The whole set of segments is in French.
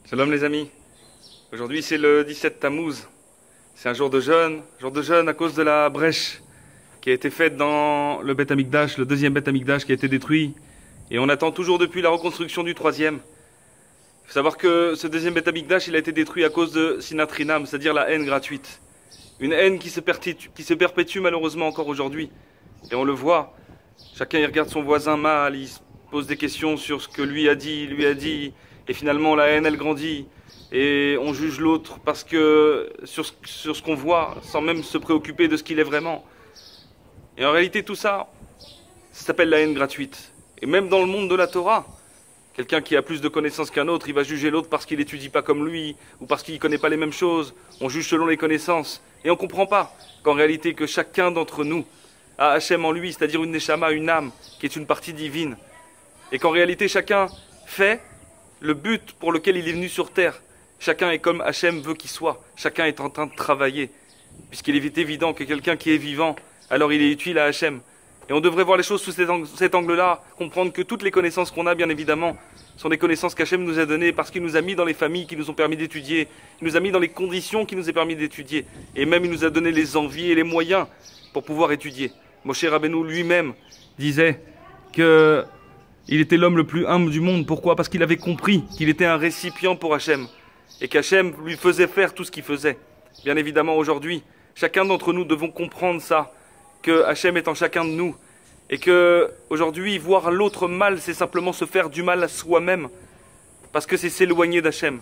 Shalom les amis, aujourd'hui c'est le 17 Tammuz, c'est un jour de jeûne à cause de la brèche qui a été faite dans le Beth Amikdash, le deuxième Beth Amikdash qui a été détruit, et on attend toujours depuis la reconstruction du troisième. Il faut savoir que ce deuxième Beth Amikdash il a été détruit à cause de Sinat Rinam, c'est-à-dire la haine gratuite. Une haine qui se perpétue malheureusement encore aujourd'hui, et on le voit, chacun il regarde son voisin mal, il se pose des questions sur ce que lui a dit, et finalement la haine elle grandit et on juge l'autre parce que sur ce qu'on voit sans même se préoccuper de ce qu'il est vraiment. Et en réalité tout ça, ça s'appelle la haine gratuite. Et même dans le monde de la Torah, quelqu'un qui a plus de connaissances qu'un autre, il va juger l'autre parce qu'il n'étudie pas comme lui ou parce qu'il ne connaît pas les mêmes choses. On juge selon les connaissances et on ne comprend pas qu'en réalité que chacun d'entre nous a Hachem en lui, c'est-à-dire une neshama, une âme qui est une partie divine. Et qu'en réalité chacun fait le but pour lequel il est venu sur terre. Chacun est comme Hachem veut qu'il soit. Chacun est en train de travailler. Puisqu'il est évident que quelqu'un qui est vivant, alors il est utile à Hachem. Et on devrait voir les choses sous cet angle-là, comprendre que toutes les connaissances qu'on a, bien évidemment, sont des connaissances qu'Hachem nous a données parce qu'il nous a mis dans les familles qui nous ont permis d'étudier. Il nous a mis dans les conditions qui nous ont permis d'étudier. Et même il nous a donné les envies et les moyens pour pouvoir étudier. Moshe Rabbeinu lui-même disait que il était l'homme le plus humble du monde. Pourquoi? Parce qu'il avait compris qu'il était un récipient pour Hachem. Et qu'Hachem lui faisait faire tout ce qu'il faisait. Bien évidemment, aujourd'hui, chacun d'entre nous devons comprendre ça. Que Hachem est en chacun de nous. Et que, aujourd'hui, voir l'autre mal, c'est simplement se faire du mal à soi-même. Parce que c'est s'éloigner d'Hachem.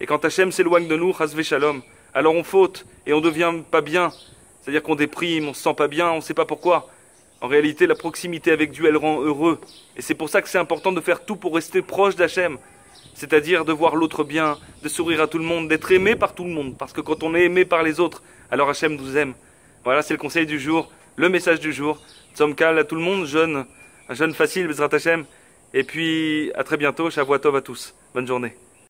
Et quand Hachem s'éloigne de nous, chas shalom, alors on faute et on devient pas bien. C'est-à-dire qu'on déprime, on se sent pas bien, on ne sait pas pourquoi. En réalité, la proximité avec Dieu, elle rend heureux. Et c'est pour ça que c'est important de faire tout pour rester proche d'Hachem. C'est-à-dire de voir l'autre bien, de sourire à tout le monde, d'être aimé par tout le monde. Parce que quand on est aimé par les autres, alors Hachem nous aime. Voilà, c'est le conseil du jour, le message du jour. Tzomkal à tout le monde, jeûne, un jeûne facile, Bezrat Hachem. Et puis, à très bientôt, Shavua Tov à tous. Bonne journée.